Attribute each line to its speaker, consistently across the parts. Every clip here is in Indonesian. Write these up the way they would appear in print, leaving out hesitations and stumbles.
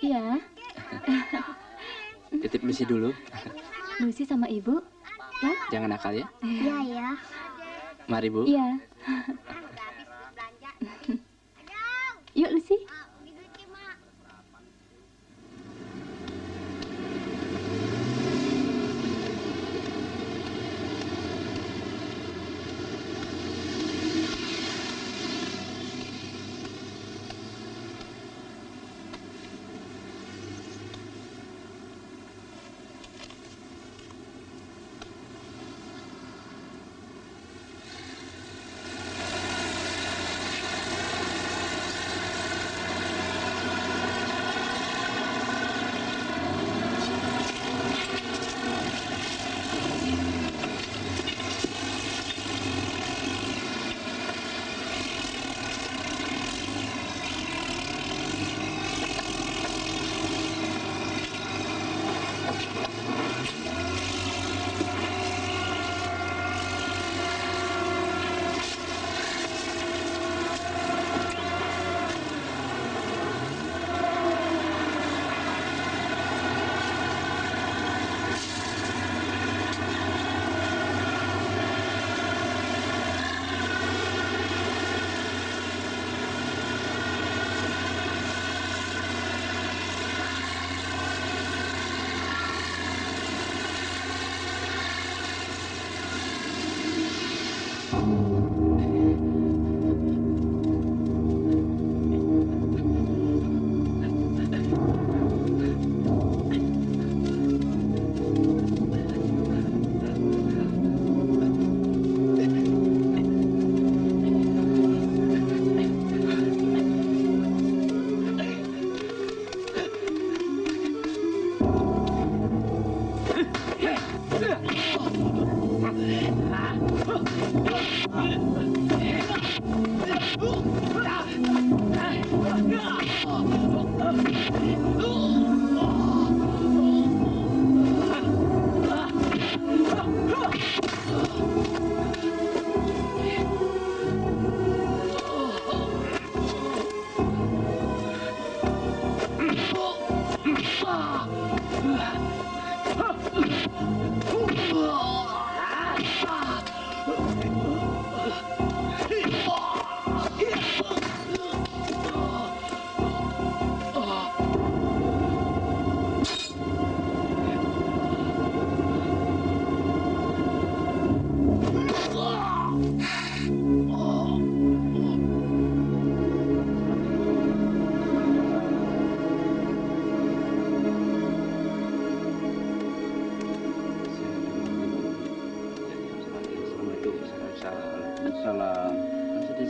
Speaker 1: Iya.
Speaker 2: Titip misi dulu.
Speaker 1: Lucy sama ibu. Ya?
Speaker 2: Jangan nakal ya.
Speaker 3: Iya ya.
Speaker 2: Mari Bu.
Speaker 1: Iya. Yuk Lucy.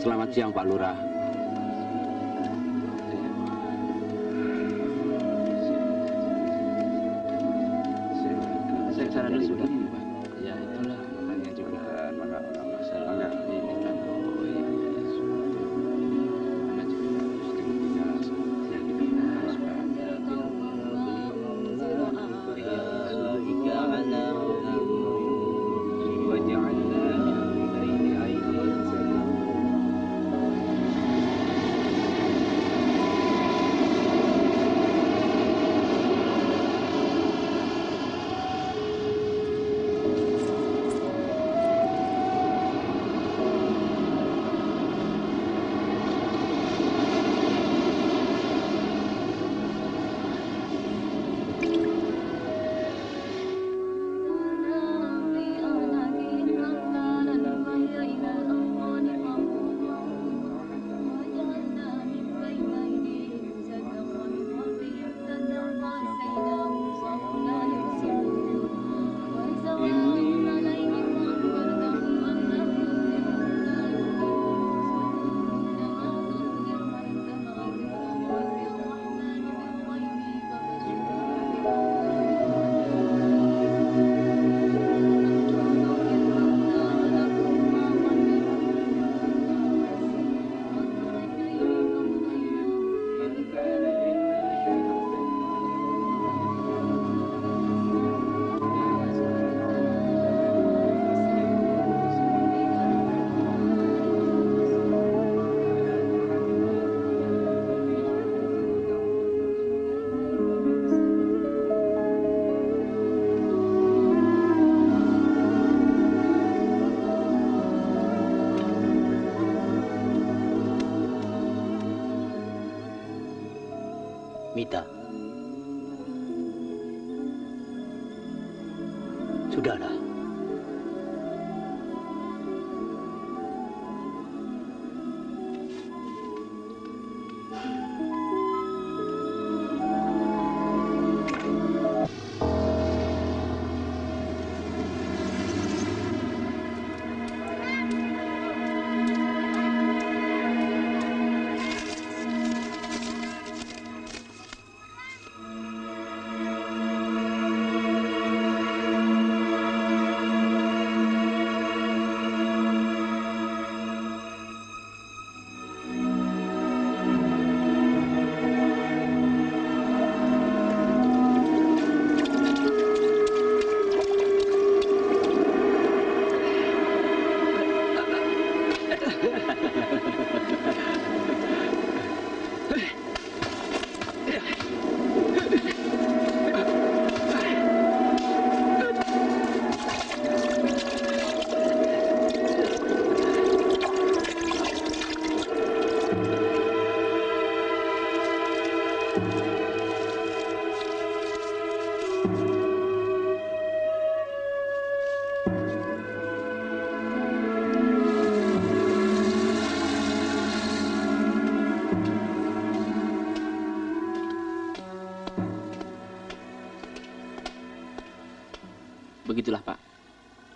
Speaker 2: Selamat siang Pak Lurah. Saya kesana dulu sudah. Ya itulah makanya juga masalah ini kan.
Speaker 3: kita. Sudahlah.
Speaker 2: Begitulah, Pak.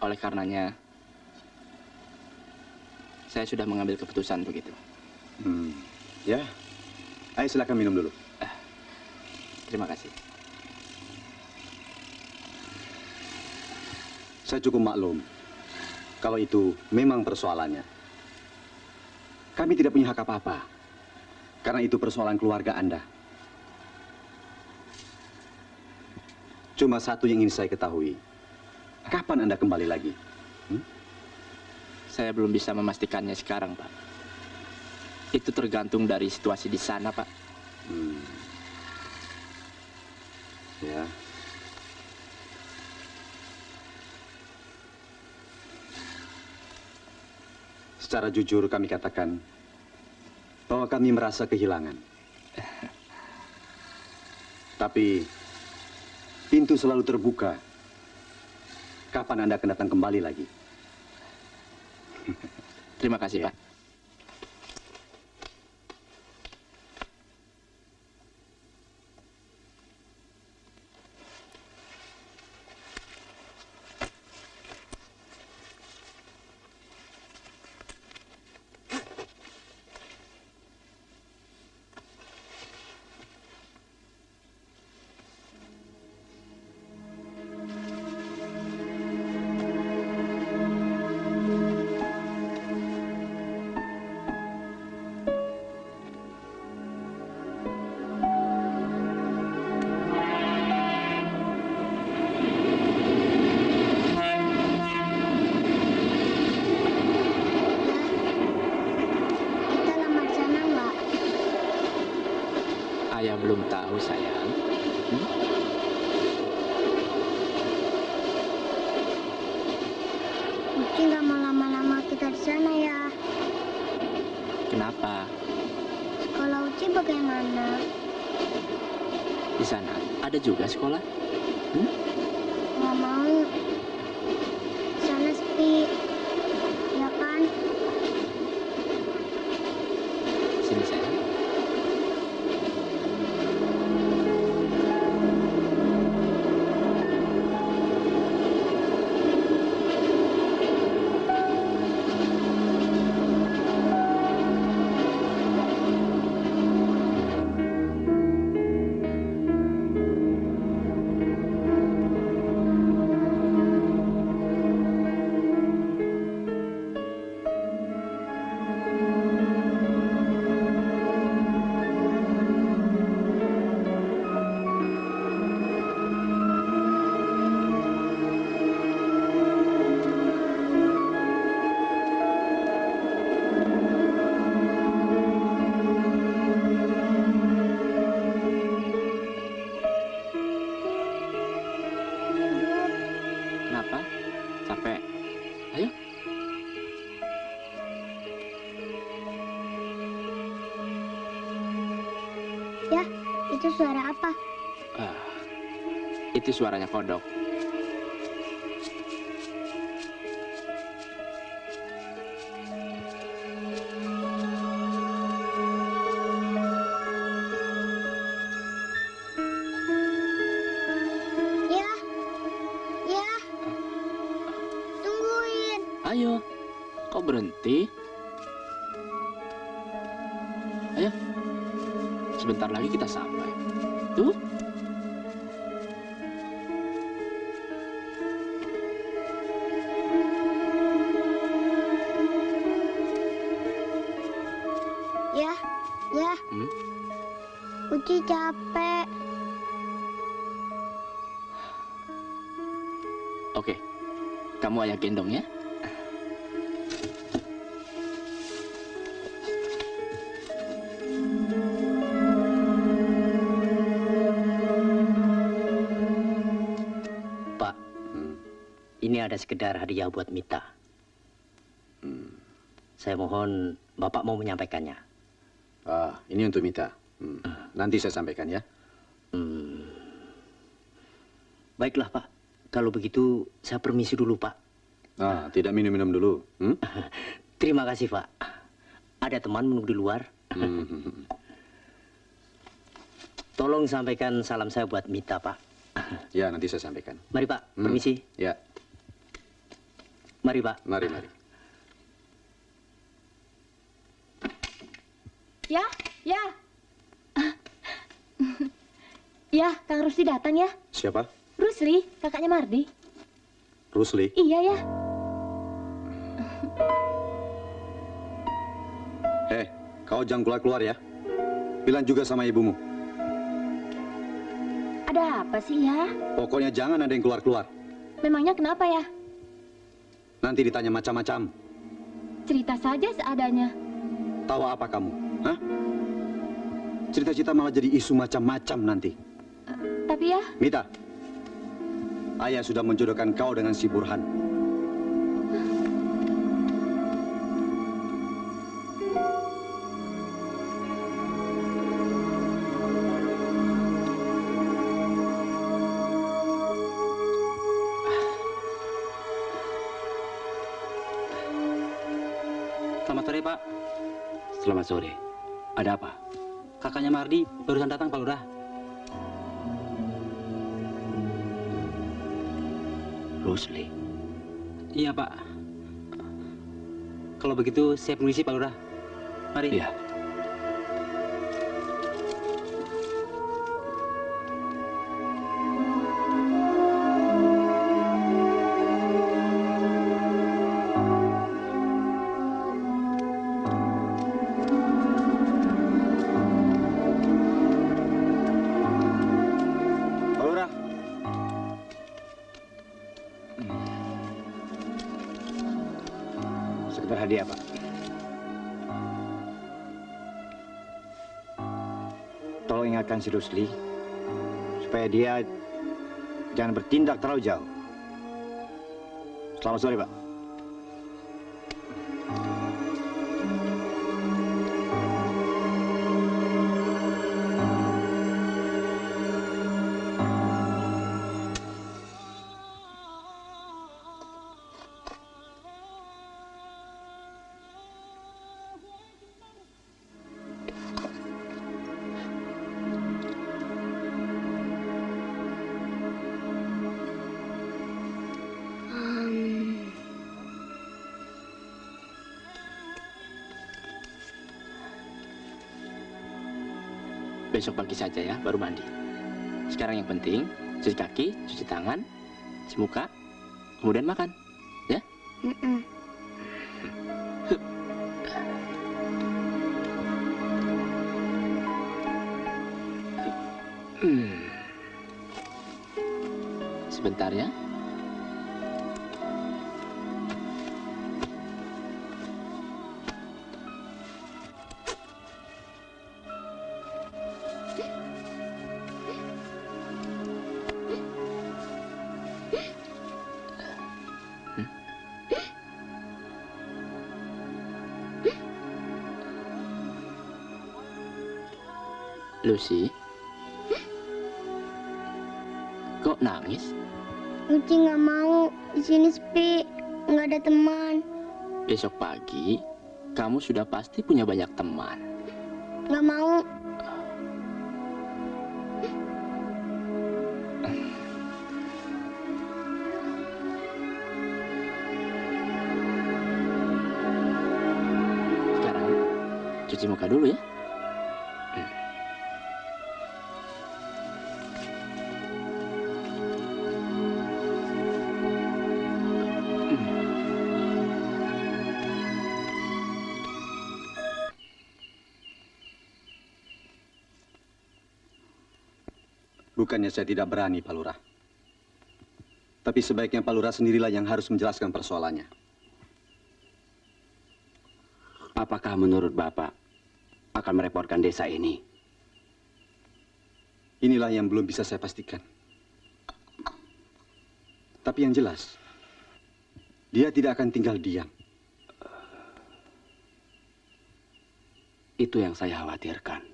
Speaker 2: Oleh karenanya, saya sudah mengambil keputusan begitu.
Speaker 4: Ya, ayo silakan minum dulu.
Speaker 2: Terima kasih.
Speaker 4: Saya cukup maklum kalau itu memang persoalannya. Kami tidak punya hak apa-apa, karena itu persoalan keluarga Anda. Cuma satu yang ingin saya ketahui, kapan Anda kembali lagi?
Speaker 2: Saya belum bisa memastikannya sekarang, Pak. Itu tergantung dari situasi di sana, Pak.
Speaker 4: Ya. Secara jujur kami katakan bahwa kami merasa kehilangan. Tapi pintu selalu terbuka. Kapan Anda akan datang kembali lagi?
Speaker 2: Terima kasih,
Speaker 4: Ya.
Speaker 2: Pak.
Speaker 5: Kita lamar sana nggak?
Speaker 2: Ayah belum tahu, sayang.
Speaker 5: Uci nggak mau lama-lama kita di sana ya.
Speaker 2: Kenapa?
Speaker 5: Kalau Uci bagaimana?
Speaker 2: Di sana ada juga sekolah?
Speaker 5: Nggak mau. Sana sepi. Ya kan?
Speaker 2: Sini, sayang.
Speaker 5: suara apa?
Speaker 2: Ah, itu suaranya kodok.
Speaker 5: Ya, ya. Tungguin.
Speaker 2: Ayo, kok berhenti? Ayo, sebentar lagi kita sampai. Tuh.
Speaker 5: Ya, ya.
Speaker 2: Hmm?
Speaker 5: Uci capek.
Speaker 2: Oke, kamu ayah gendong ya.
Speaker 3: Pak, ini ada sekedar hadiah buat Mita. Saya mohon Bapak mau menyampaikannya.
Speaker 4: Ah, ini untuk Mita. Nanti saya sampaikan ya.
Speaker 3: Baiklah, Pak. Kalau begitu, saya permisi dulu, Pak.
Speaker 4: Ah, tidak minum-minum dulu.
Speaker 3: Terima kasih, Pak. Ada teman menunggu di luar. Tolong sampaikan salam saya buat Mita, Pak.
Speaker 4: Ya, nanti saya sampaikan.
Speaker 3: Mari, Pak. Permisi.
Speaker 4: Ya,
Speaker 3: Mari, Pak.
Speaker 4: mari, mari.
Speaker 1: Ya, ya. Ya, Kang Rusli datang ya.
Speaker 4: Siapa?
Speaker 1: Rusli, kakaknya Mardi.
Speaker 4: Rusli.
Speaker 1: Iya ya.
Speaker 4: Kau jangan keluar-keluar ya. Bilang juga sama ibumu.
Speaker 1: Ada apa sih ya?
Speaker 4: Pokoknya jangan ada yang keluar-keluar.
Speaker 1: Memangnya kenapa ya?
Speaker 4: Nanti ditanya macam-macam.
Speaker 1: Cerita saja seadanya.
Speaker 4: Tahu apa kamu? Hah? Cerita-cerita malah jadi isu macam-macam nanti.
Speaker 1: Tapi ya,
Speaker 4: Mita, ayah sudah menjodohkan kau dengan si Burhan.
Speaker 6: Selamat sore, Pak.
Speaker 2: Selamat sore. Ada apa?
Speaker 6: Kakaknya Mardi barusan datang, Pak Lurah.
Speaker 2: Rusli.
Speaker 6: Iya, Pak. Kalau begitu, saya permisi, Pak Lurah. Mari.
Speaker 2: Iya.
Speaker 4: Pak Lurah.
Speaker 7: Sekedar hadiah, Pak. Tolong ingatkan si Rusli supaya dia jangan bertindak terlalu jauh. Selamat sore, Pak.
Speaker 2: Besok pagi saja ya, baru mandi. Sekarang yang penting, cuci kaki, cuci tangan, cuci muka, kemudian makan. Ya? Sebentar ya. Lucy, nangis?
Speaker 5: Uci nggak mau. Di sini sepi, nggak ada teman.
Speaker 2: Besok pagi, kamu sudah pasti punya banyak teman.
Speaker 5: Nggak mau.
Speaker 2: Sekarang, cuci muka dulu ya.
Speaker 4: Bukannya saya tidak berani, Pak Lurah. Tapi sebaiknya Pak Lurah sendirilah yang harus menjelaskan persoalannya.
Speaker 3: Apakah menurut Bapak akan merepotkan desa ini?
Speaker 4: Inilah yang belum bisa saya pastikan. Tapi yang jelas, dia tidak akan tinggal diam.
Speaker 3: Itu yang saya khawatirkan.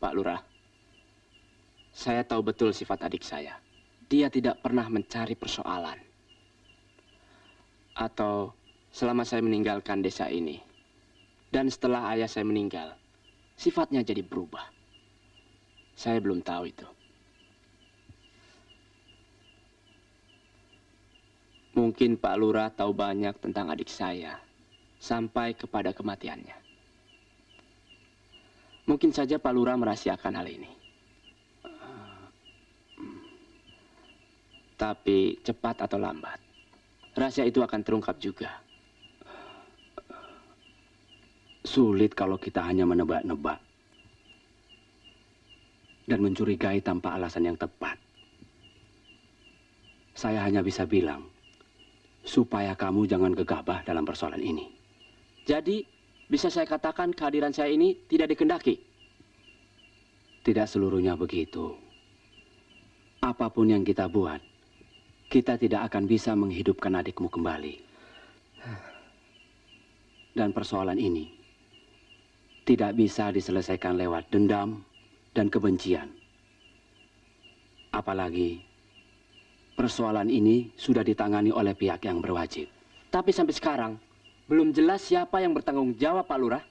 Speaker 2: Pak Lurah, saya tahu betul sifat adik saya. Dia tidak pernah mencari persoalan. Atau selama saya meninggalkan desa ini, dan setelah ayah saya meninggal, sifatnya jadi berubah. Saya belum tahu itu. Mungkin Pak Lurah tahu banyak tentang adik saya, sampai kepada kematiannya. Mungkin saja Pak Lurah merahasiakan hal ini. Tapi cepat atau lambat, rahasia itu akan terungkap juga.
Speaker 3: Sulit kalau kita hanya menebak-nebak dan mencurigai tanpa alasan yang tepat. Saya hanya bisa bilang, supaya kamu jangan gegabah dalam persoalan ini.
Speaker 2: Jadi, bisa saya katakan kehadiran saya ini tidak dikehendaki?
Speaker 3: Tidak seluruhnya begitu. Apapun yang kita buat, kita tidak akan bisa menghidupkan adikmu kembali. Dan persoalan ini tidak bisa diselesaikan lewat dendam dan kebencian. Apalagi persoalan ini sudah ditangani oleh pihak yang berwajib.
Speaker 2: Tapi sampai sekarang, belum jelas siapa yang bertanggung jawab, Pak Lurah.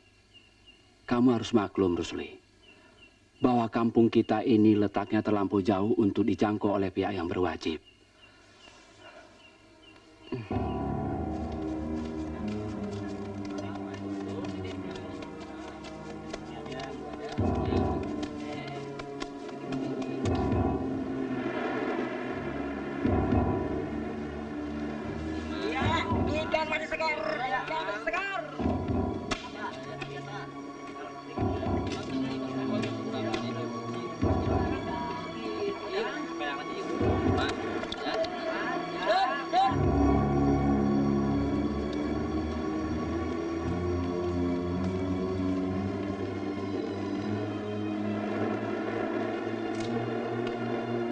Speaker 3: Kamu harus maklum, Rusli, bahwa kampung kita ini letaknya terlampau jauh untuk dijangkau oleh pihak yang berwajib.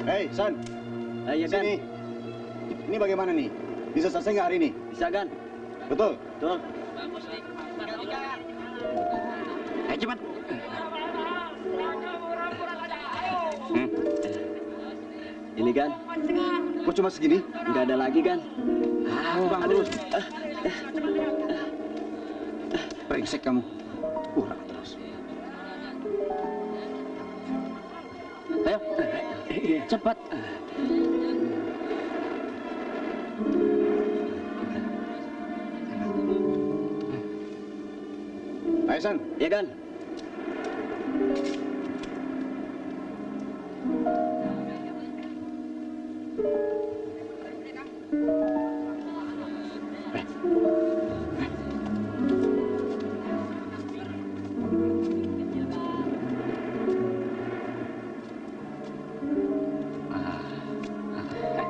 Speaker 4: Hei, San.
Speaker 3: Iya,
Speaker 4: Sini. Ini bagaimana nih? Bisa selesai nggak hari ini?
Speaker 3: Bisa, Gan?
Speaker 4: Betul?
Speaker 3: Betul. Ayo cepat. Ini, Gan.
Speaker 4: Kok cuma segini?
Speaker 3: Nggak ada lagi, Gan.
Speaker 4: Bang, terus. Brengsek kamu. Kurang terus.
Speaker 2: Ayo, cepat.
Speaker 4: Ayo, San.
Speaker 3: Iya, Gan.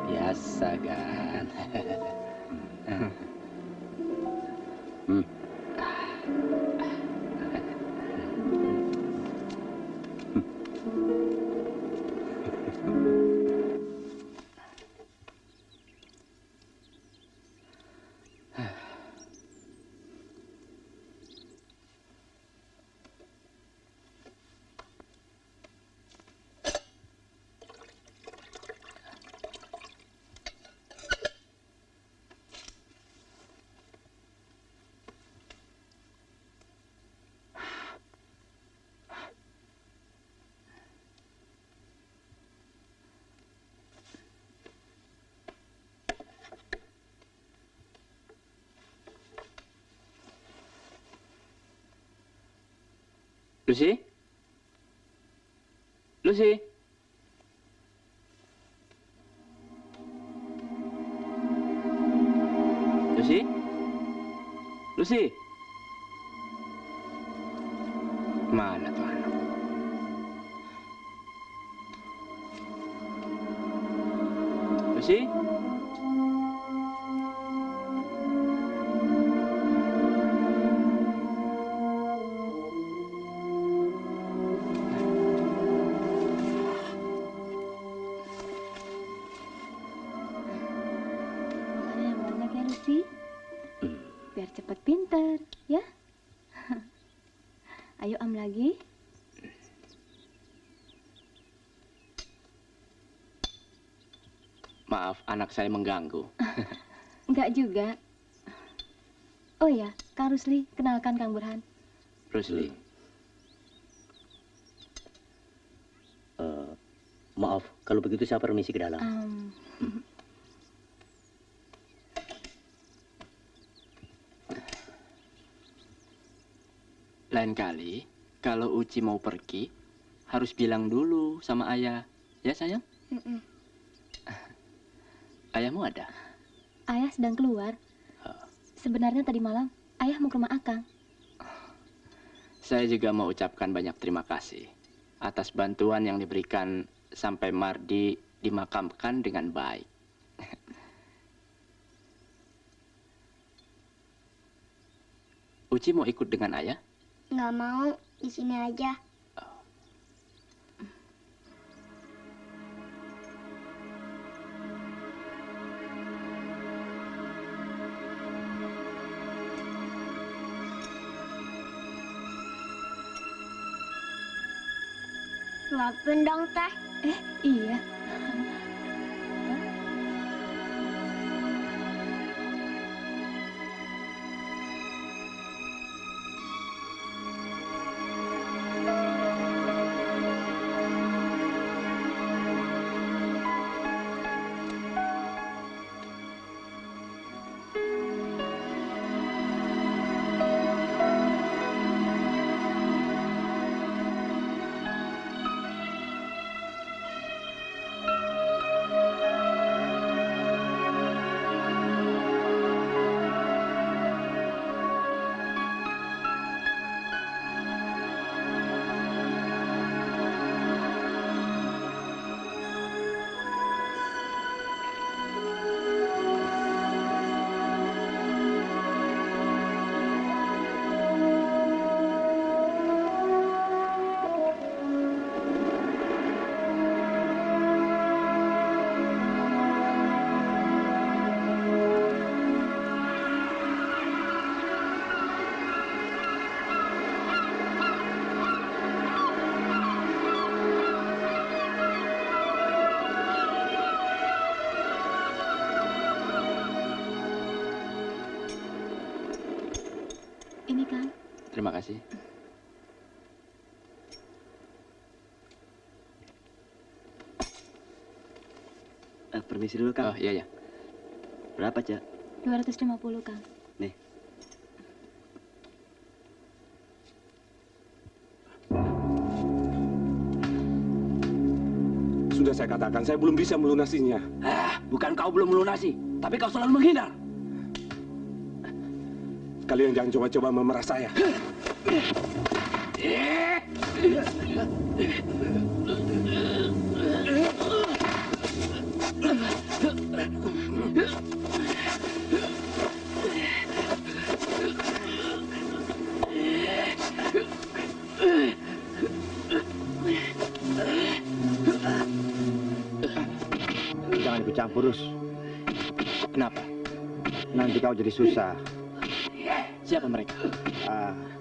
Speaker 2: Biasa, Gan. Lucy? Lucy? Lucy? Lucy? Mana tuh anak? Lucy?
Speaker 1: Makan yang banyak ya, Lucy. Biar cepat pinter, ya. Ayo am lagi.
Speaker 2: Maaf, anak saya mengganggu.
Speaker 1: Enggak juga. Oh ya, Kang Rusli, kenalkan Kang Burhan.
Speaker 2: Rusli.
Speaker 8: Maaf, kalau begitu saya permisi ke dalam.
Speaker 2: Lain kali, kalau Uci mau pergi, harus bilang dulu sama ayah. Ya, sayang? Ayahmu ada?
Speaker 1: Ayah sedang keluar. Sebenarnya tadi malam, ayah mau ke rumah Akang.
Speaker 2: Saya juga mau ucapkan banyak terima kasih atas bantuan yang diberikan sampai Mardi dimakamkan dengan baik. Uci mau ikut dengan ayah?
Speaker 5: Nggak mau, di sini aja. Maafin dong, Teh.
Speaker 1: Iya. Ini Kang.
Speaker 2: Terima kasih.
Speaker 4: Permisi dulu, Kang.
Speaker 2: Oh, iya, ya.
Speaker 4: Berapa, Cak?
Speaker 1: 250, Kang.
Speaker 4: Nih.
Speaker 9: Sudah saya katakan, saya belum bisa melunasinya.
Speaker 3: Bukan kau belum melunasi, tapi kau selalu menghindar.
Speaker 9: Kalian jangan coba-coba memerah saya.
Speaker 7: Jangan ikut campur, Rus.
Speaker 2: Kenapa?
Speaker 7: Nanti kau jadi susah.
Speaker 2: Siapa mereka?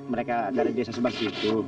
Speaker 7: Mereka dari desa sebelah situ.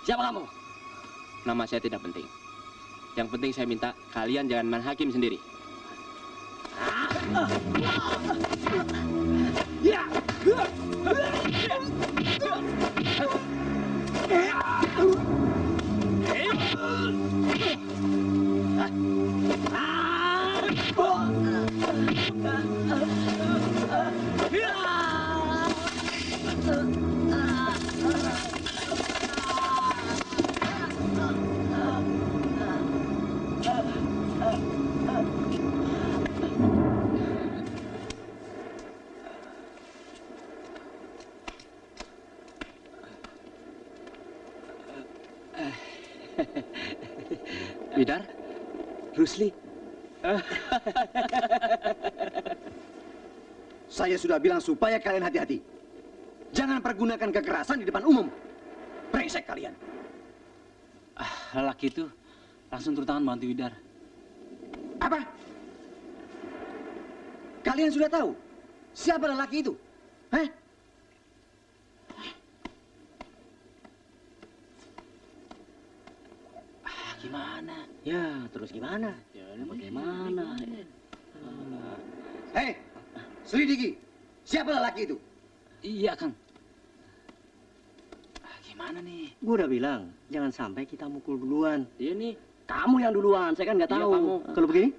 Speaker 8: Siapa kamu?
Speaker 2: Nama saya tidak penting. Yang penting saya minta kalian jangan main hakim sendiri. Widar, Rusli.
Speaker 4: Saya sudah bilang supaya kalian hati-hati. Jangan pergunakan kekerasan di depan umum. Brengsek kalian.
Speaker 6: Lelaki itu langsung turun tangan bantu Widar.
Speaker 4: Apa? Kalian sudah tahu siapa lelaki itu? Hah?
Speaker 6: Gimana?
Speaker 8: Ya, terus gimana?
Speaker 6: Bagaimana?
Speaker 4: Hei, selidiki. Siapa lelaki itu?
Speaker 6: Iya, Kang. Gimana nih?
Speaker 8: Gua udah bilang, jangan sampai kita mukul duluan.
Speaker 6: Iya nih.
Speaker 8: Kamu yang duluan, saya kan nggak
Speaker 6: Iya,
Speaker 8: tahu.
Speaker 6: kamu.
Speaker 8: Kalau begini?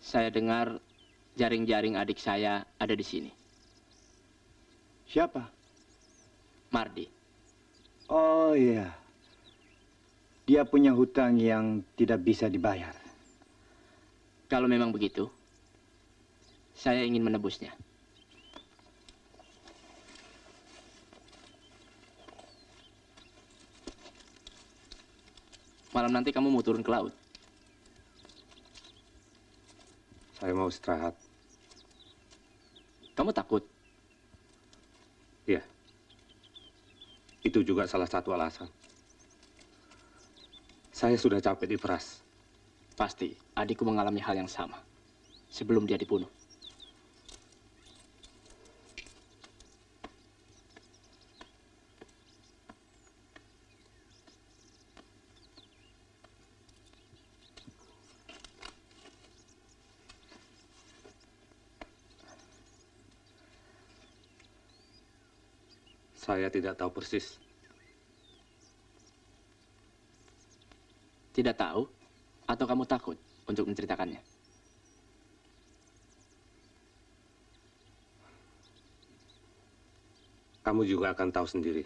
Speaker 2: Saya dengar jaring-jaring adik saya ada di sini.
Speaker 7: Siapa?
Speaker 2: Mardi.
Speaker 7: Oh iya. Dia punya hutang yang tidak bisa dibayar.
Speaker 2: Kalau memang begitu, saya ingin menebusnya. Malam nanti kamu mau turun ke laut.
Speaker 9: Saya mau istirahat.
Speaker 2: Kamu takut?
Speaker 9: Iya. Itu juga salah satu alasan. Saya sudah capek diperas.
Speaker 2: Pasti adikku mengalami hal yang sama sebelum dia dibunuh.
Speaker 9: Saya tidak tahu persis.
Speaker 2: Tidak tahu? Atau kamu takut untuk menceritakannya?
Speaker 9: Kamu juga akan tahu sendiri.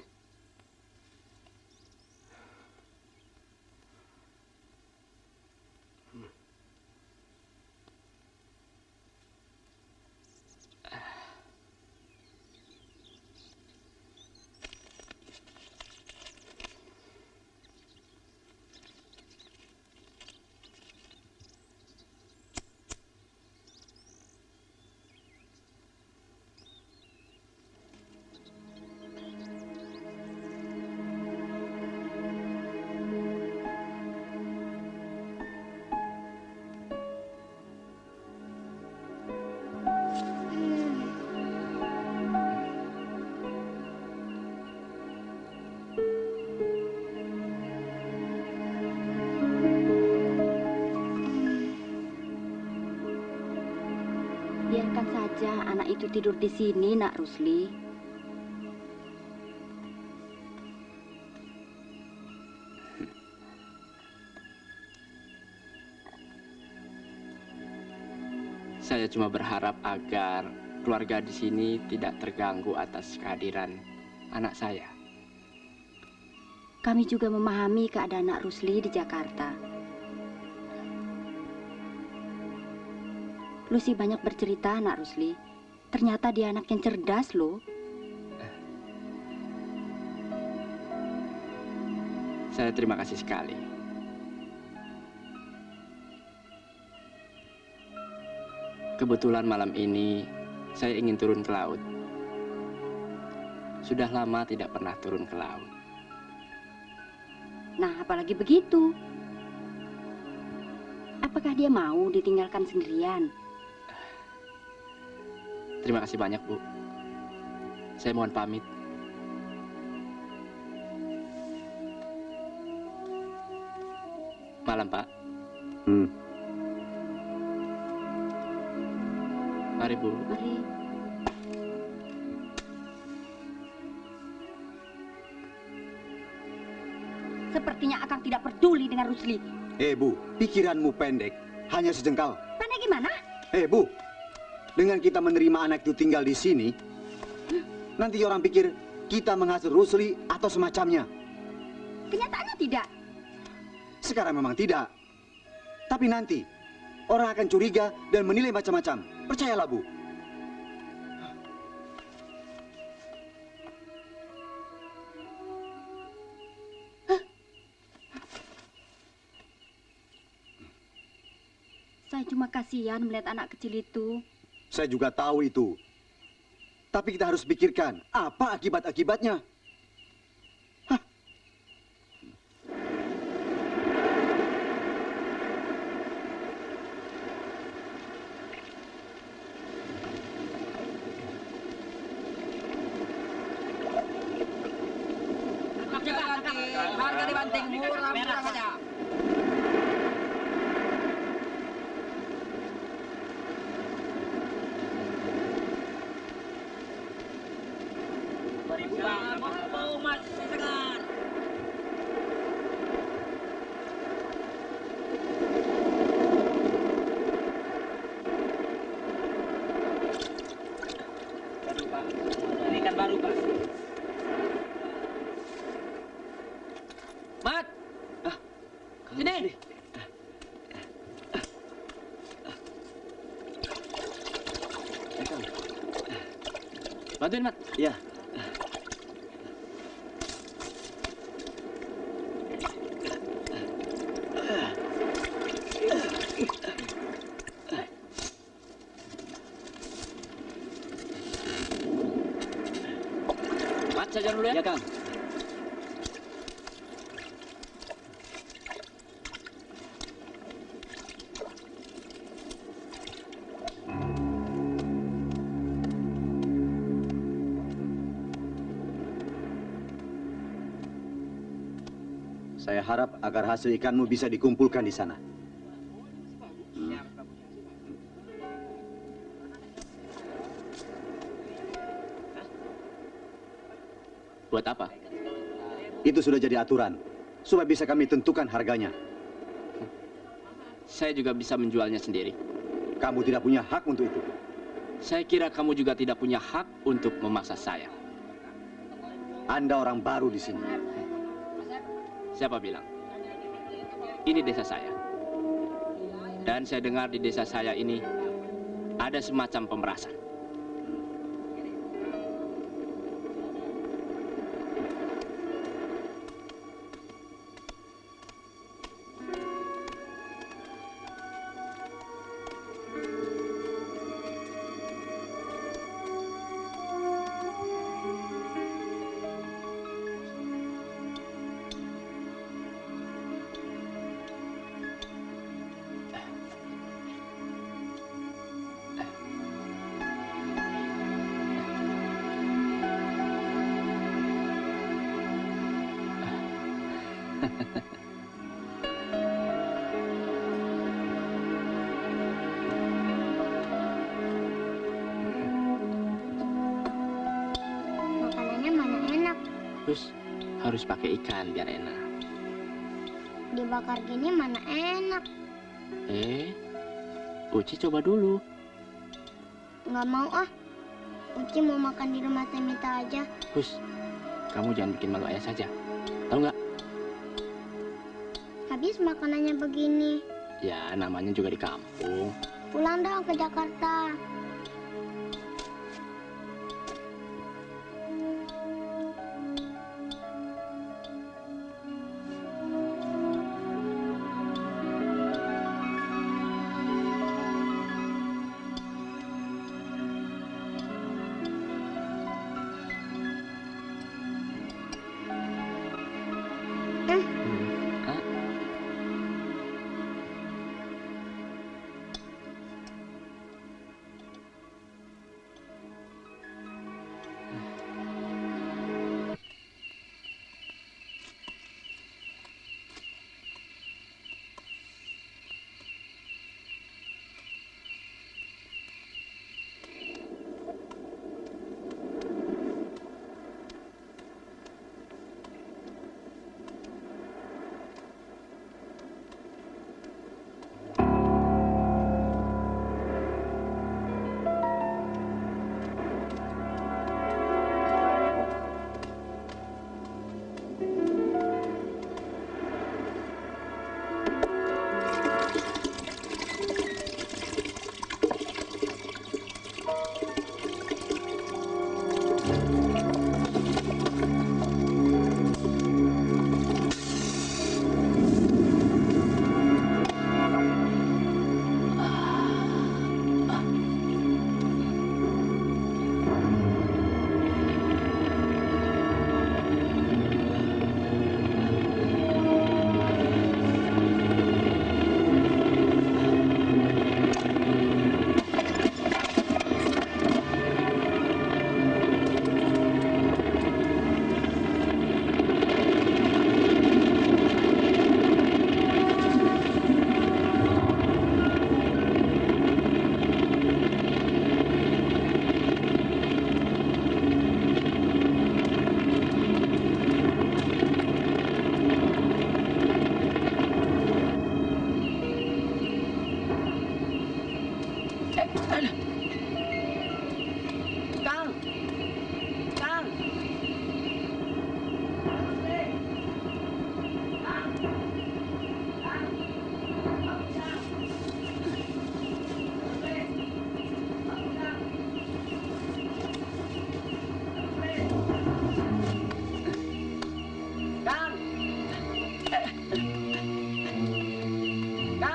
Speaker 1: Biarkan saja anak itu tidur di sini, Nak Rusli.
Speaker 2: Saya cuma berharap agar keluarga di sini tidak terganggu atas kehadiran anak saya.
Speaker 1: Kami juga memahami keadaan Nak Rusli di Jakarta. Lucy banyak bercerita, Nak Rusli. Ternyata dia anak yang cerdas, loh.
Speaker 2: Saya terima kasih sekali. Kebetulan malam ini saya ingin turun ke laut. Sudah lama tidak pernah turun ke laut.
Speaker 1: Nah, apalagi begitu. Apakah dia mau ditinggalkan sendirian?
Speaker 2: Terima kasih banyak, Bu. Saya mohon pamit. Malam, Pak. Mari, Bu.
Speaker 1: Mari. Sepertinya Akang tidak peduli dengan Rusli.
Speaker 4: Bu, pikiranmu pendek. Hanya sejengkal.
Speaker 1: Pandai gimana?
Speaker 4: Bu, dengan kita menerima anak itu tinggal di sini, nanti orang pikir kita mengasuh Rusli atau semacamnya.
Speaker 1: Kenyataannya tidak.
Speaker 4: Sekarang memang tidak. Tapi nanti, orang akan curiga dan menilai macam-macam. Percayalah, Bu.
Speaker 1: Saya cuma kasihan melihat anak kecil itu.
Speaker 4: Saya juga tahu itu. Tapi kita harus pikirkan, apa akibat-akibatnya.
Speaker 8: Harga dibanting murah saja. Mau masih segar. Baru, Pak. Ini kan baru, Pak. Mat! Sini!
Speaker 2: Bantuin, Mat.
Speaker 7: Ya.
Speaker 2: Mat, saya jalan dulu ya.
Speaker 7: Ya, Kang.
Speaker 4: Saya harap agar hasil ikanmu bisa dikumpulkan di sana.
Speaker 2: Buat apa?
Speaker 4: Itu sudah jadi aturan, supaya bisa kami tentukan harganya.
Speaker 2: Saya juga bisa menjualnya sendiri.
Speaker 4: Kamu tidak punya hak untuk itu.
Speaker 2: Saya kira kamu juga tidak punya hak untuk memaksa saya.
Speaker 4: Anda orang baru di sini.
Speaker 2: Siapa bilang? Ini desa saya. Dan saya dengar di desa saya ini ada semacam pemerasan.
Speaker 5: Makanannya mana enak.
Speaker 2: Terus harus pakai ikan biar enak.
Speaker 5: Dibakar gini mana enak.
Speaker 2: Uci coba dulu.
Speaker 5: Nggak mau ah. Uci mau makan di rumah Teh Mita aja.
Speaker 2: Terus kamu jangan bikin malu ayah saja. Tahu nggak?
Speaker 5: Habis makanannya begini.
Speaker 2: Ya namanya juga di kampung.
Speaker 5: Pulang dong ke Jakarta.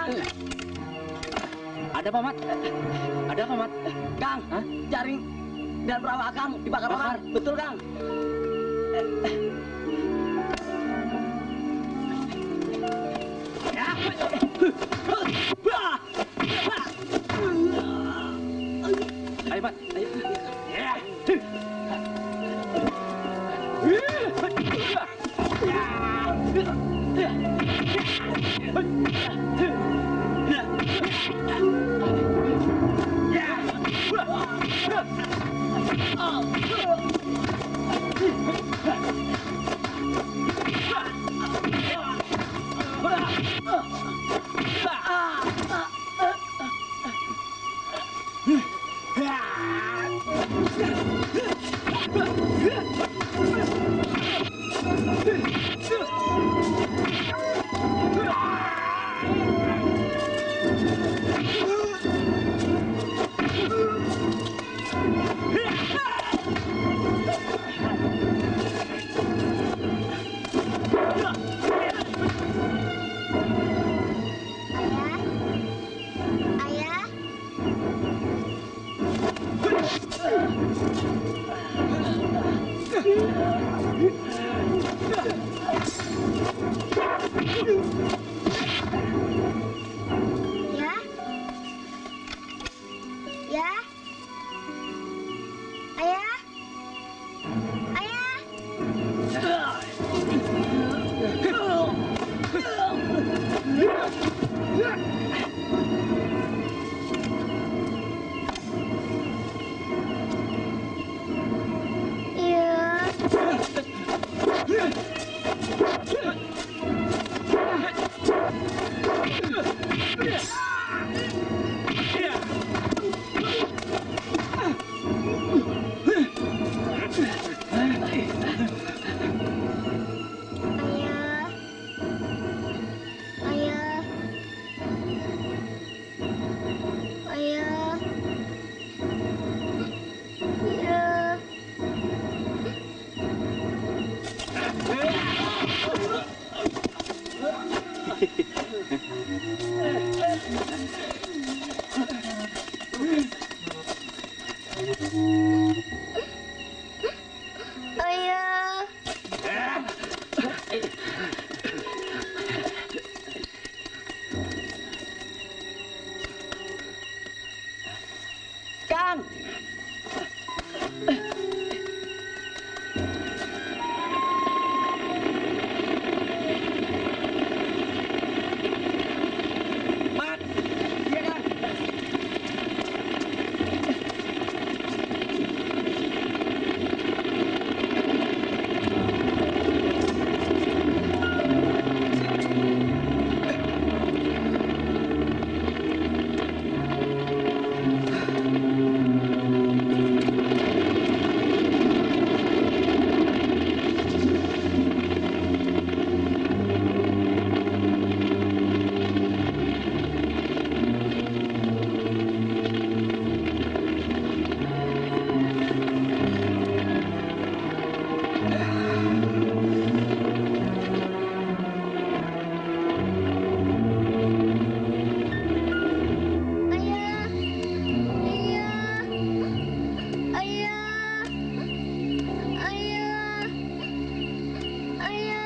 Speaker 2: Ada apa, Mat? Ada apa, Mat?
Speaker 8: Kang, jaring dan perahu Akang dibakar orang. Betul, Kang.
Speaker 2: Ayo, Mat.
Speaker 5: Ayah, ya, ya, ayah, ayah. Iya. Ayah. Ayah. Ayah. Iya. Ayah.
Speaker 8: Kang. Mat. Iya, Kang. Ayah. Ayah. Ayah. Ayah. Ayah.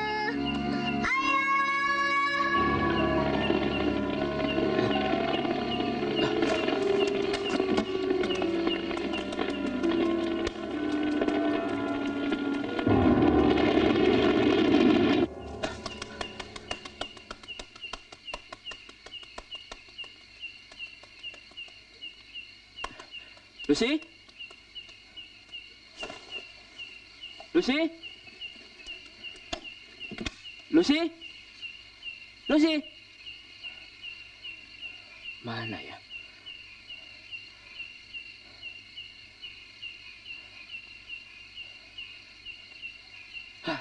Speaker 2: Lucy? Lucy? Lucy? Lucy? Mana ya? Hah.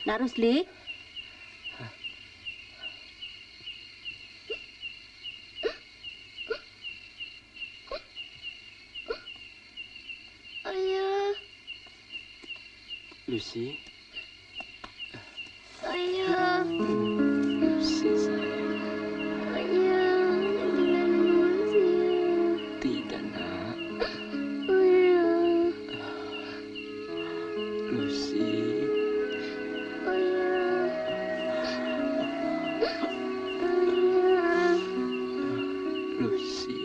Speaker 1: Nak Rusli,
Speaker 2: Lucy.
Speaker 5: Ayah,
Speaker 2: Lucy sayang.
Speaker 5: ayah, jangan emosi.
Speaker 2: Tidak, nak.
Speaker 5: Ayah,
Speaker 2: Lucy.
Speaker 5: ayah, ayah.
Speaker 2: Lucy.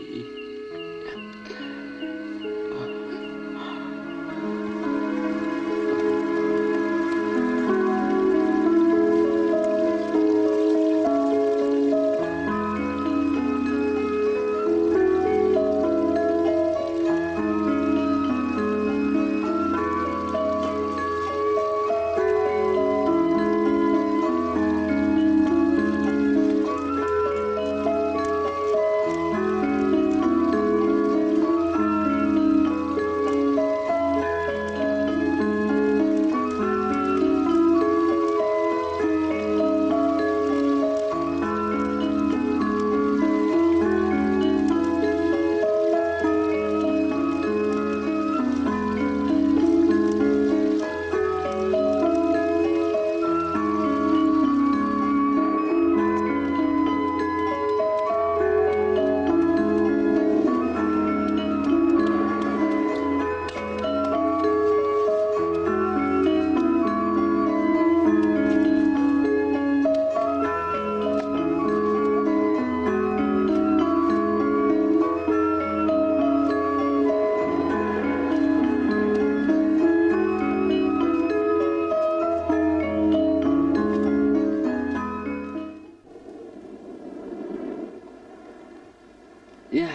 Speaker 2: Ya,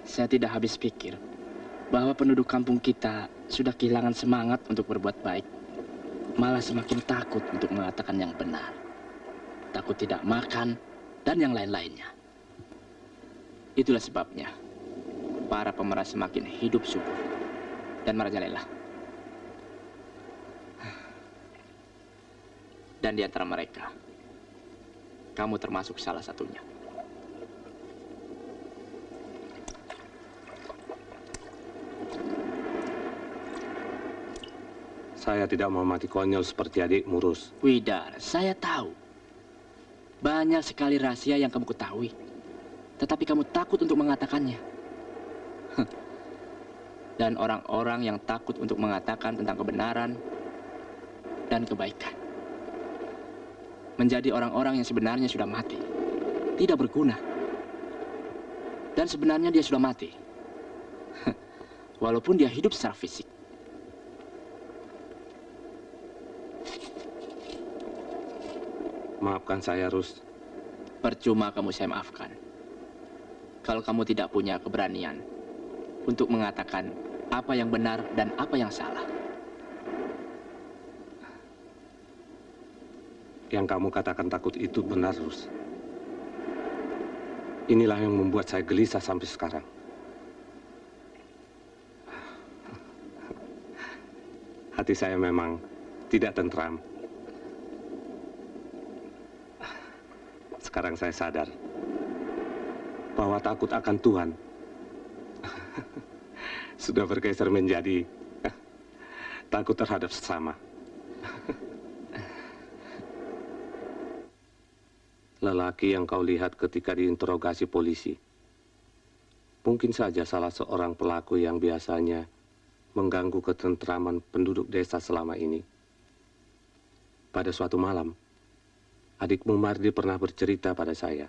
Speaker 2: saya tidak habis pikir bahwa penduduk kampung kita sudah kehilangan semangat untuk berbuat baik. Malah semakin takut untuk mengatakan yang benar. Takut tidak makan, dan yang lain-lainnya. Itulah sebabnya para pemeran semakin hidup subur dan merajalela. Dan di antara mereka, kamu termasuk salah satunya.
Speaker 9: Saya tidak mau mati konyol seperti adikmu, Rus.
Speaker 2: Widar, saya tahu. Banyak sekali rahasia yang kamu ketahui. Tetapi kamu takut untuk mengatakannya. Dan orang-orang yang takut untuk mengatakan tentang kebenaran dan kebaikan. Menjadi orang-orang yang sebenarnya sudah mati. Tidak berguna. Dan sebenarnya dia sudah mati. Walaupun dia hidup secara fisik.
Speaker 9: Maafkan saya, Rus.
Speaker 2: Percuma kamu saya maafkan. Kalau kamu tidak punya keberanian untuk mengatakan apa yang benar dan apa yang salah.
Speaker 9: Yang kamu katakan takut itu benar, Rus. Inilah yang membuat saya gelisah sampai sekarang. Hati saya memang tidak tentram. Sekarang saya sadar bahwa takut akan Tuhan sudah bergeser menjadi takut terhadap sesama. Lelaki yang kau lihat ketika diinterogasi polisi mungkin saja salah seorang pelaku yang biasanya mengganggu ketentraman penduduk desa selama ini. Pada suatu malam, adikmu Mardi pernah bercerita pada saya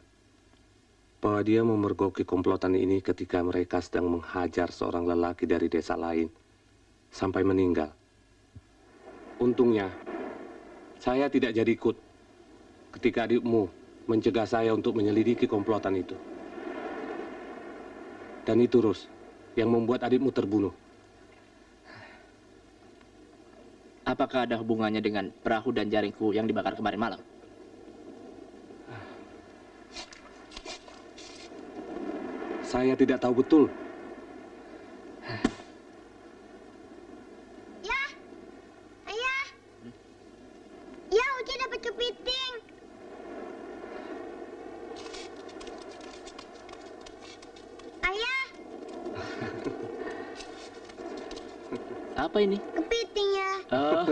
Speaker 9: bahwa dia memergoki komplotan ini ketika mereka sedang menghajar seorang lelaki dari desa lain sampai meninggal. Untungnya, saya tidak jadi ikut ketika adikmu mencegah saya untuk menyelidiki komplotan itu. Dan itu, Rus, yang membuat adikmu terbunuh.
Speaker 2: Apakah ada hubungannya dengan perahu dan jaringku yang dibakar kemarin malam?
Speaker 9: Saya tidak tahu betul.
Speaker 5: Ya, ayah. Ya, Uci dapat kepiting. Ayah,
Speaker 2: Apa ini?
Speaker 5: kepiting ya.
Speaker 2: Oh.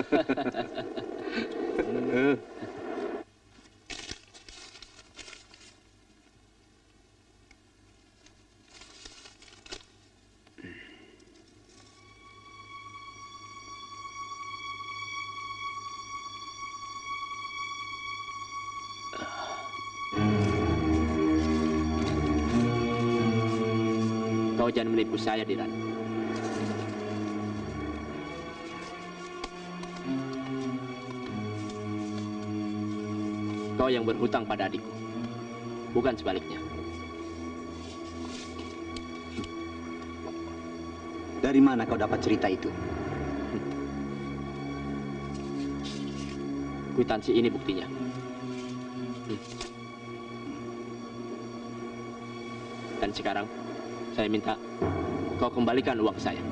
Speaker 2: Kau jangan menipu saya, Diran. Kau yang berhutang pada adikku, bukan sebaliknya.
Speaker 4: Dari mana kau dapat cerita itu?
Speaker 2: Kwitansi ini buktinya. Dan sekarang, saya minta kau kembalikan uang saya.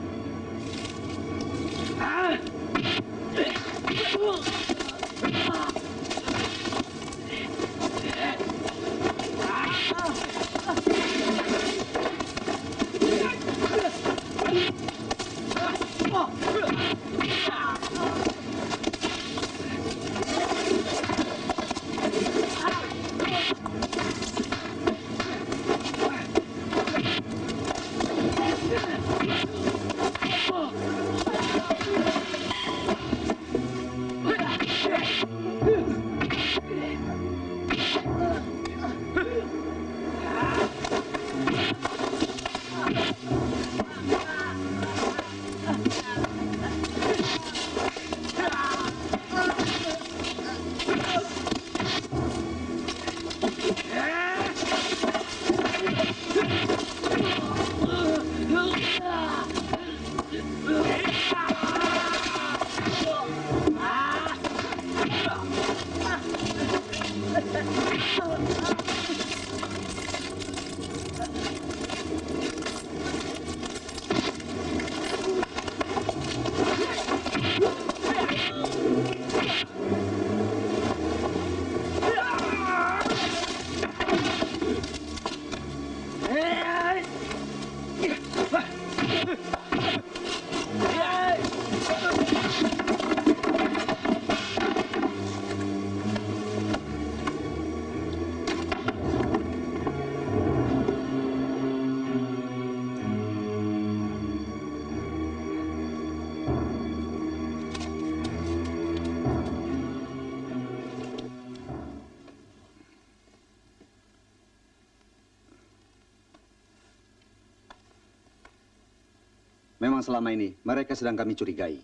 Speaker 4: Memang selama ini mereka sedang kami curigai.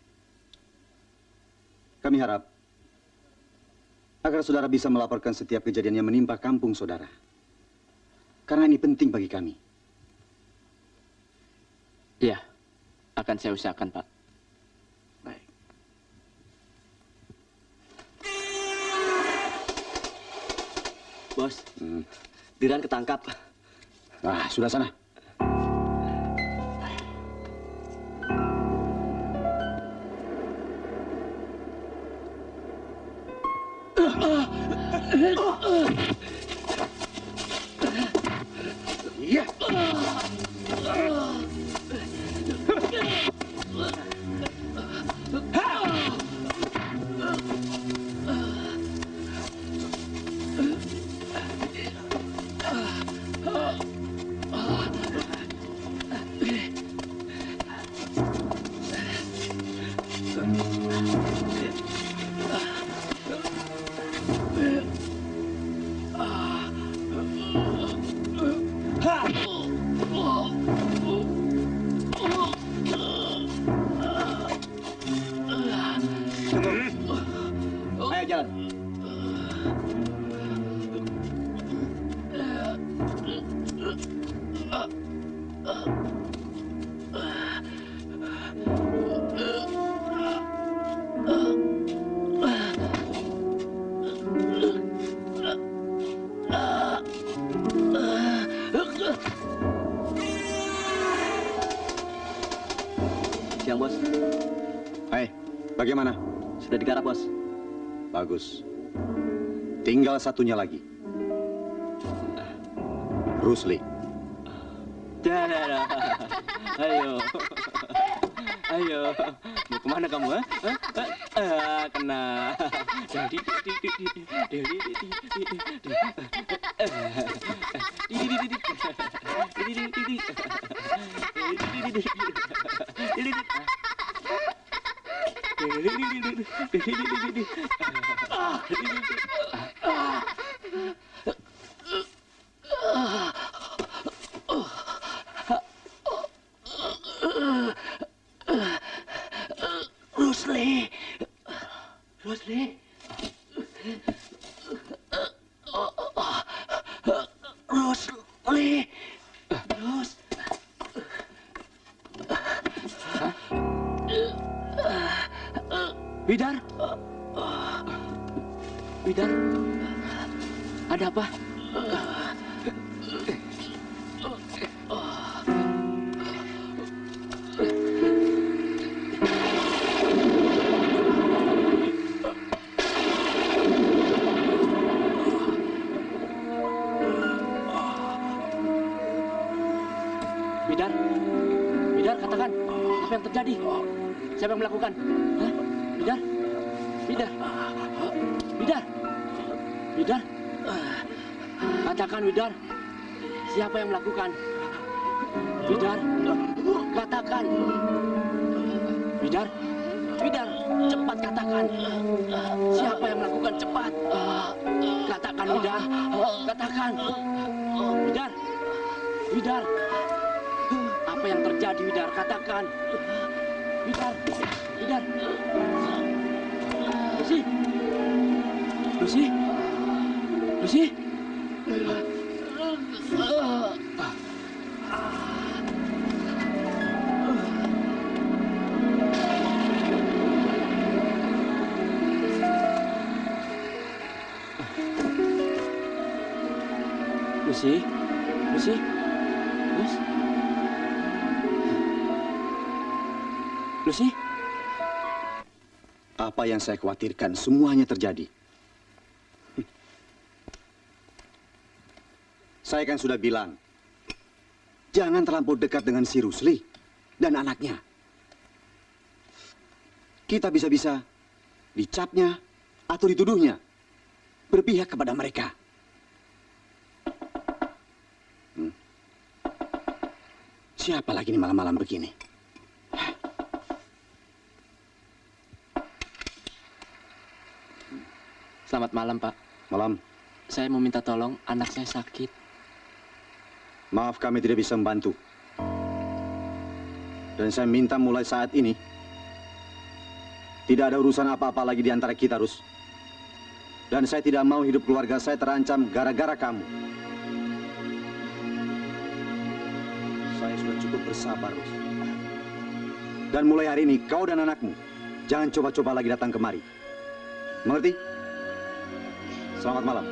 Speaker 4: Kami harap agar saudara bisa melaporkan setiap kejadian yang menimpa kampung saudara. Karena ini penting bagi kami.
Speaker 2: Iya, akan saya usahakan, Pak.
Speaker 4: Baik.
Speaker 8: Bos, Diran ketangkap.
Speaker 4: Ah, sudah sana.
Speaker 8: Ayo jalan. Siang, Bos.
Speaker 4: Hai, bagaimana?
Speaker 8: Sudah digarap, Bos.
Speaker 4: Bagus. Tinggal satunya lagi. Rusli.
Speaker 2: Ayo. Ayo, mau kemana kamu? Ha? Kena.
Speaker 3: Rusli. Rusli. Rusli. Rus. Widar. Widar. Ada apa? Widar, Widar, katakan apa yang terjadi? Siapa yang melakukan? Hah? Widar, Widar, Widar, Widar, katakan Widar, siapa yang melakukan? Widar, katakan. Widar, Widar, cepat katakan. Siapa yang melakukan? Cepat, katakan Widar, katakan. Widar, Widar. Apa yang terjadi, Widar? Katakan. Widar, Widar. Lucy, Lucy, Lucy. Lucy, Lucy, Lucy. Lucy?
Speaker 4: Apa yang saya khawatirkan semuanya terjadi. Saya kan sudah bilang, jangan terlampau dekat dengan si Rusli dan anaknya. Kita bisa-bisa dicapnya atau dituduhnya berpihak kepada mereka. Siapa lagi nih malam-malam begini?
Speaker 2: Selamat malam, Pak.
Speaker 4: Malam.
Speaker 2: Saya mau minta tolong, anak saya sakit.
Speaker 4: Maaf, kami tidak bisa membantu. Dan saya minta mulai saat ini, tidak ada urusan apa-apa lagi di antara kita, Rus. Dan saya tidak mau hidup keluarga saya terancam gara-gara kamu. Saya sudah cukup bersabar, Rus. Dan mulai hari ini, kau dan anakmu, jangan coba-coba lagi datang kemari. Mengerti? Selamat malam.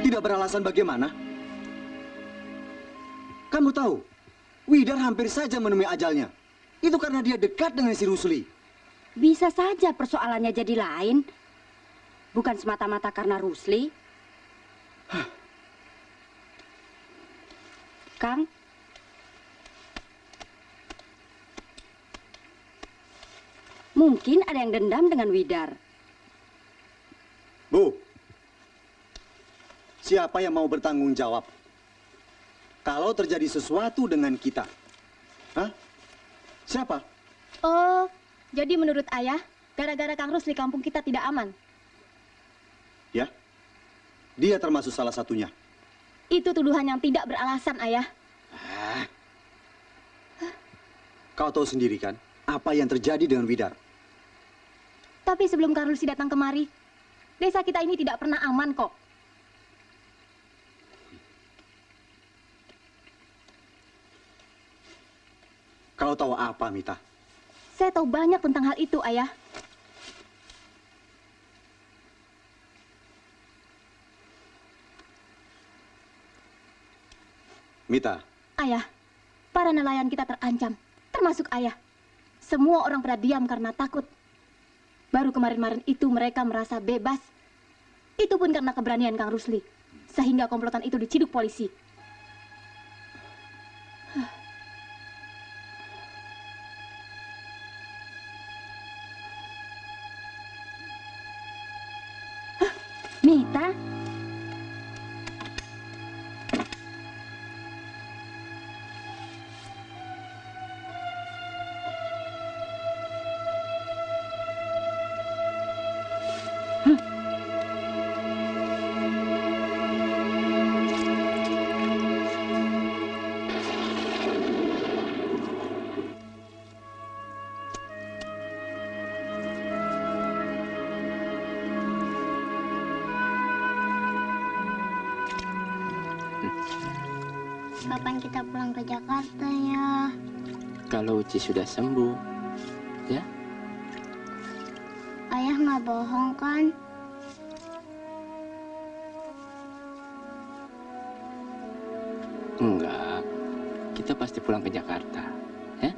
Speaker 4: Tidak beralasan bagaimana? Kamu tahu, Widar hampir saja menemui ajalnya. Itu karena dia dekat dengan si Rusli.
Speaker 10: Bisa saja persoalannya jadi lain. Bukan semata-mata karena Rusli. Kang? Mungkin ada yang dendam dengan Widar.
Speaker 4: Bu, siapa yang mau bertanggung jawab kalau terjadi sesuatu dengan kita? Hah? Siapa?
Speaker 1: Oh, jadi menurut ayah, gara-gara Kang Rusli kampung kita tidak aman.
Speaker 4: Ya, dia termasuk salah satunya.
Speaker 1: Itu tuduhan yang tidak beralasan, ayah.
Speaker 4: Kau tahu sendiri kan, apa yang terjadi dengan Widar?
Speaker 1: Tapi sebelum Kang Rusli datang kemari, desa kita ini tidak pernah aman kok.
Speaker 4: Kau tahu apa, Mita?
Speaker 1: Saya tahu banyak tentang hal itu, ayah.
Speaker 4: Mita,
Speaker 1: Ayah, para nelayan kita terancam, termasuk ayah. Semua orang pada diam karena takut. Baru kemarin-kemarin itu mereka merasa bebas. Itu pun karena keberanian Kang Rusli. Sehingga komplotan itu diciduk polisi.
Speaker 10: Mita,
Speaker 5: Kapan kita pulang ke Jakarta ya?
Speaker 2: Kalau Uci sudah sembuh, ya?
Speaker 5: Ayah nggak bohong kan?
Speaker 2: Enggak. Kita pasti pulang ke Jakarta, ya?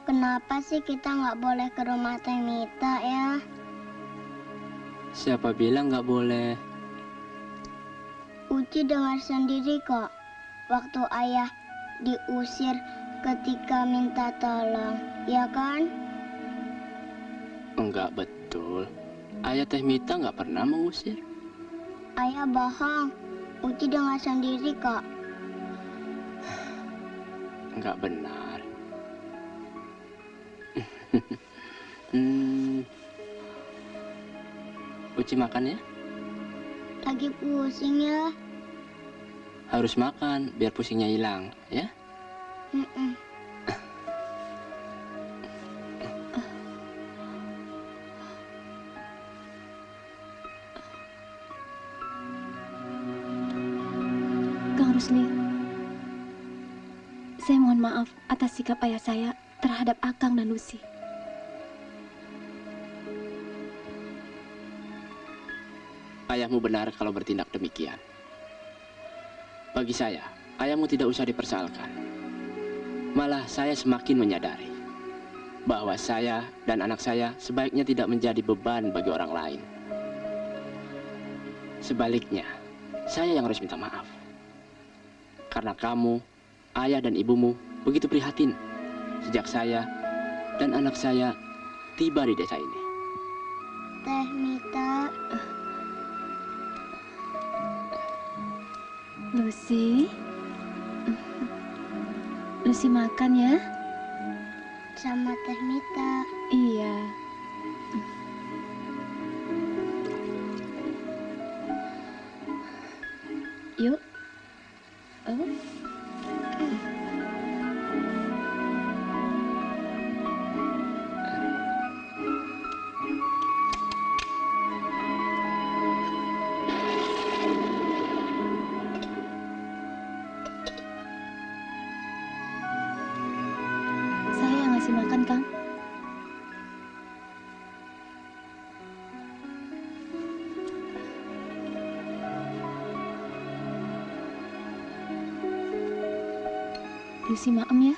Speaker 5: Kenapa sih kita nggak boleh ke rumah Teh Mita ya?
Speaker 2: Siapa bilang nggak boleh?
Speaker 5: Uci dengar sendiri kok, waktu ayah diusir ketika minta tolong, ya kan?
Speaker 2: Enggak betul. Ayah Teh Mita nggak pernah mengusir.
Speaker 5: Ayah bohong, Uci dengar sendiri kok.
Speaker 2: Nggak benar. Uci makan ya?
Speaker 5: Lagi pusing ya?
Speaker 2: Harus makan biar pusingnya hilang, ya?
Speaker 5: Mm-mm.
Speaker 1: Kang Rusli, saya mohon maaf atas sikap ayah saya terhadap Akang dan Lucy.
Speaker 2: Ayahmu benar kalau bertindak demikian. Bagi saya, ayahmu tidak usah dipersoalkan. Malah saya semakin menyadari bahwa saya dan anak saya sebaiknya tidak menjadi beban bagi orang lain. Sebaliknya, saya yang harus minta maaf. Karena kamu, ayah dan ibumu begitu prihatin sejak saya dan anak saya tiba di desa ini.
Speaker 5: Teh Mita,
Speaker 1: Lucy, Lucy makan ya?
Speaker 5: sama Teh Mita.
Speaker 1: Iya. Yuk. Oh. Saya yang ngasih makan, Kang. Lucy maem ya.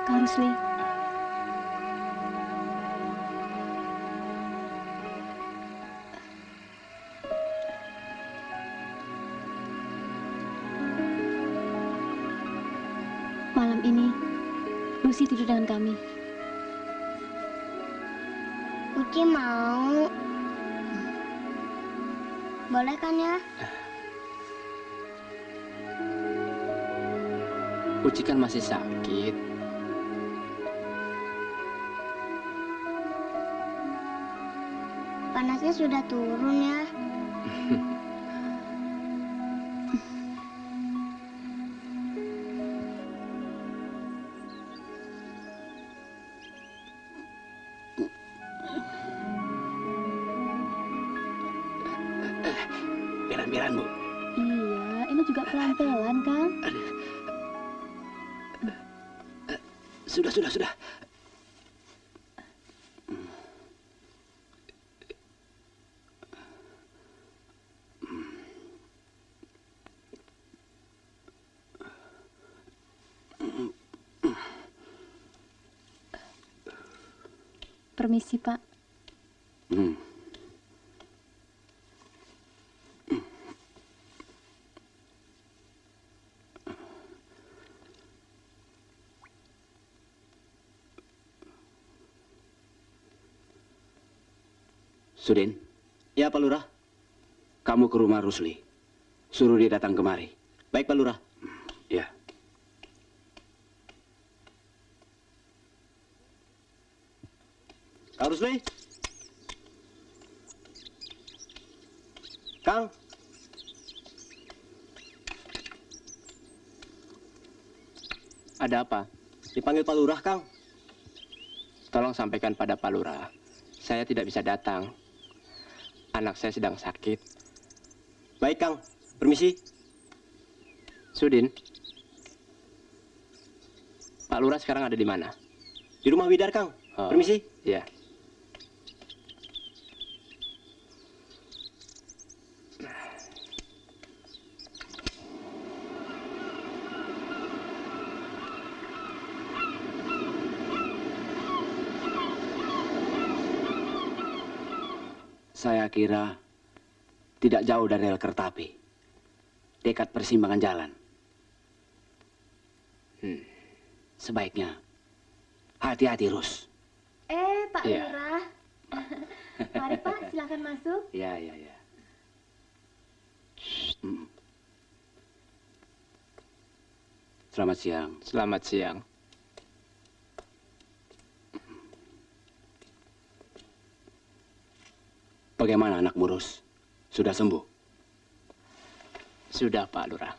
Speaker 1: Kang Rusli. Malam ini, Lucy tidur dengan kami.
Speaker 5: Uci mau. Boleh kan ya?
Speaker 2: Uci kan masih sakit.
Speaker 5: Panasnya sudah turun ya.
Speaker 2: ambilanmu.
Speaker 1: Iya, ini juga pelan-pelan, Kang.
Speaker 2: Sudah.
Speaker 1: Permisi, Pak.
Speaker 3: Sudin,
Speaker 8: Ya, Pak Lurah.
Speaker 3: kamu ke rumah Rusli. Suruh dia datang kemari.
Speaker 8: Baik, Pak Lurah.
Speaker 3: Ya.
Speaker 8: Kang Rusli. Kang.
Speaker 2: Ada apa?
Speaker 8: Dipanggil Pak Lurah, Kang.
Speaker 2: Tolong sampaikan pada Pak Lurah. Saya tidak bisa datang. Anak saya sedang sakit.
Speaker 8: Baik, Kang. Permisi.
Speaker 2: Sudin. Pak Lurah sekarang ada di mana?
Speaker 8: Di rumah Widar, Kang.
Speaker 2: Oh,
Speaker 8: Permisi.
Speaker 2: Ya.
Speaker 3: Saya kira tidak jauh dari rel kereta api. Dekat persimpangan jalan. Sebaiknya hati-hati, Rus.
Speaker 1: Pak
Speaker 2: Iya.
Speaker 1: Lurah. Mari, Pak, silakan masuk.
Speaker 3: Ya. Selamat siang.
Speaker 2: Selamat siang.
Speaker 3: Bagaimana anak Rus? Sudah sembuh?
Speaker 2: Sudah, Pak Lurah.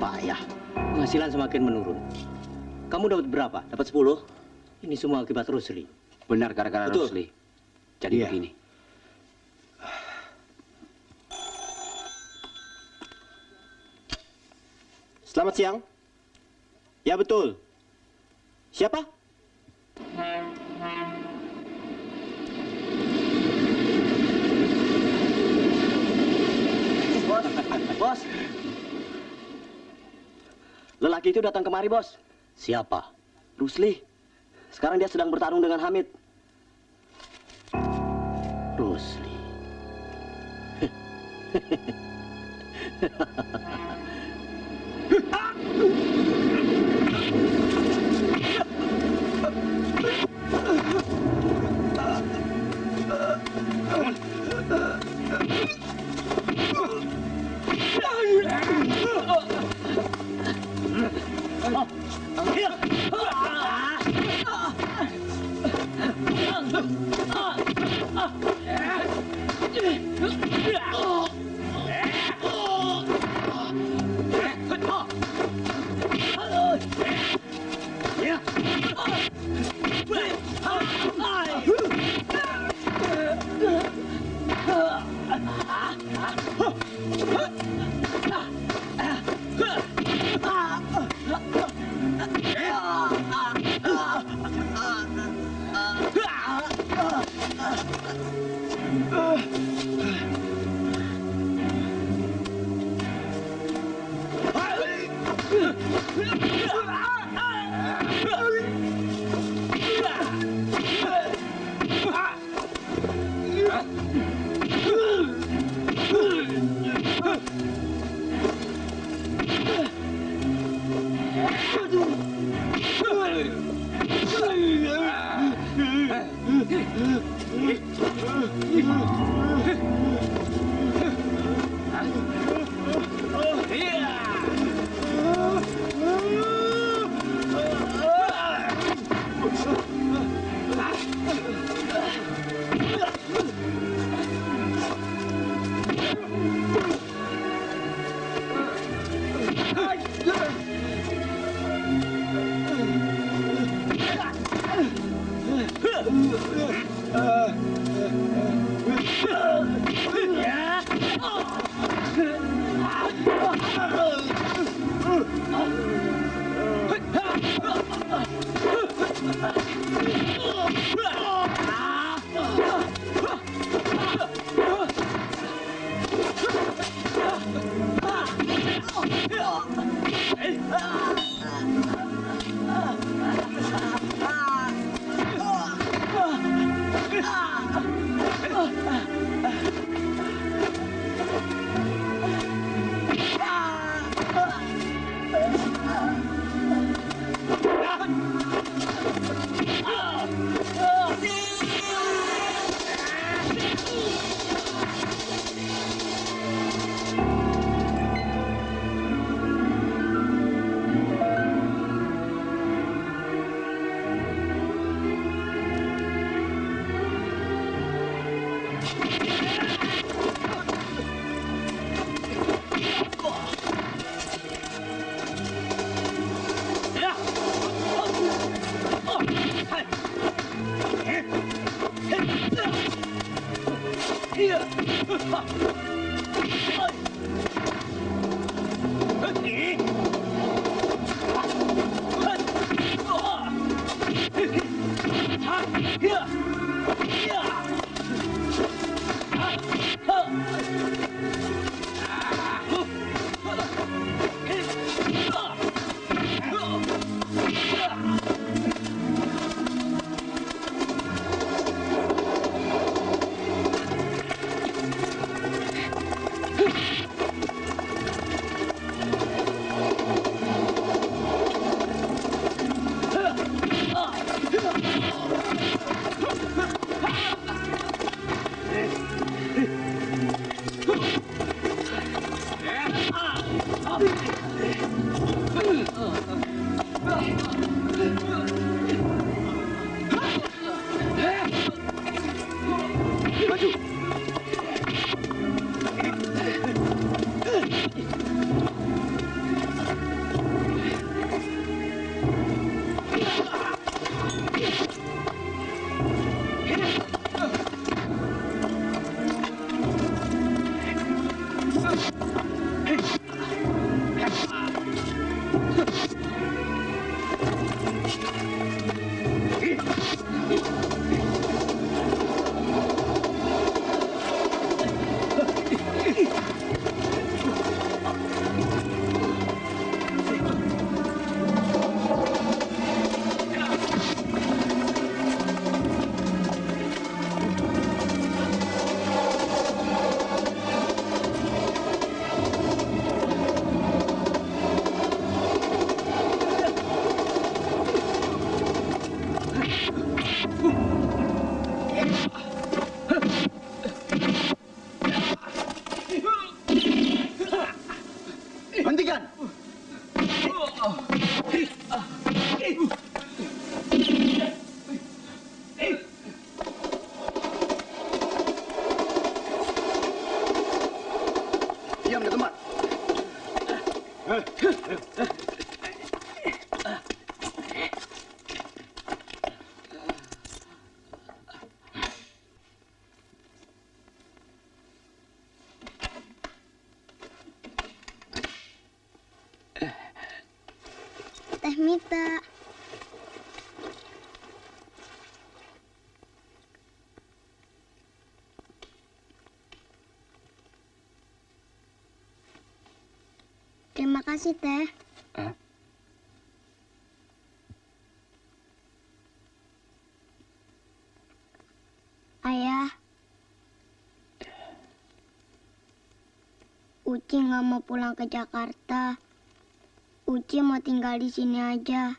Speaker 8: Payah. Penghasilan semakin menurun. Kamu dapat berapa? Dapat 10? Ini semua akibat Rusli.
Speaker 3: Benar gara-gara
Speaker 8: Betul.
Speaker 3: Rusli. Jadi
Speaker 8: Iya.
Speaker 3: begini.
Speaker 8: Selamat siang. Ya, betul. Siapa? Bos. Lelaki itu datang kemari, Bos. Siapa? Rusli. Sekarang dia sedang bertarung dengan Hamid. Rusli.
Speaker 4: Hentikan! Diam di tempat.
Speaker 5: Mita. Terima kasih, Teh.
Speaker 2: Hah?
Speaker 5: Ayah. Uci nggak mau pulang ke Jakarta. Uci mau tinggal di sini aja.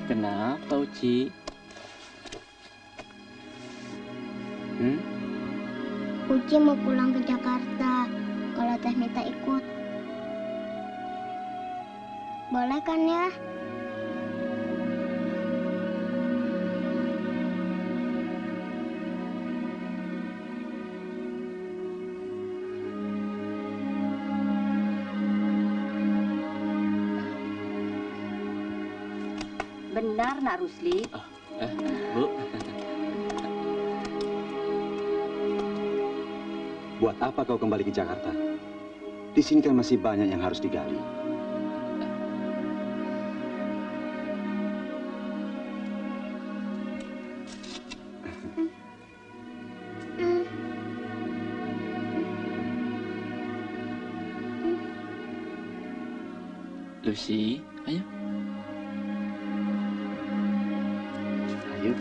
Speaker 2: Kenapa, Uci?
Speaker 5: Uci mau pulang ke Jakarta. Kalau Teh Mita ikut. Boleh kan ya?
Speaker 10: Benar, Nak Rusli.
Speaker 2: Bu.
Speaker 4: Buat apa kau kembali ke Jakarta? Di sini kan masih banyak yang harus digali.
Speaker 2: Lucy, ayo.
Speaker 4: Ayo.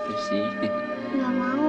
Speaker 2: Lucy.
Speaker 5: Nggak mau,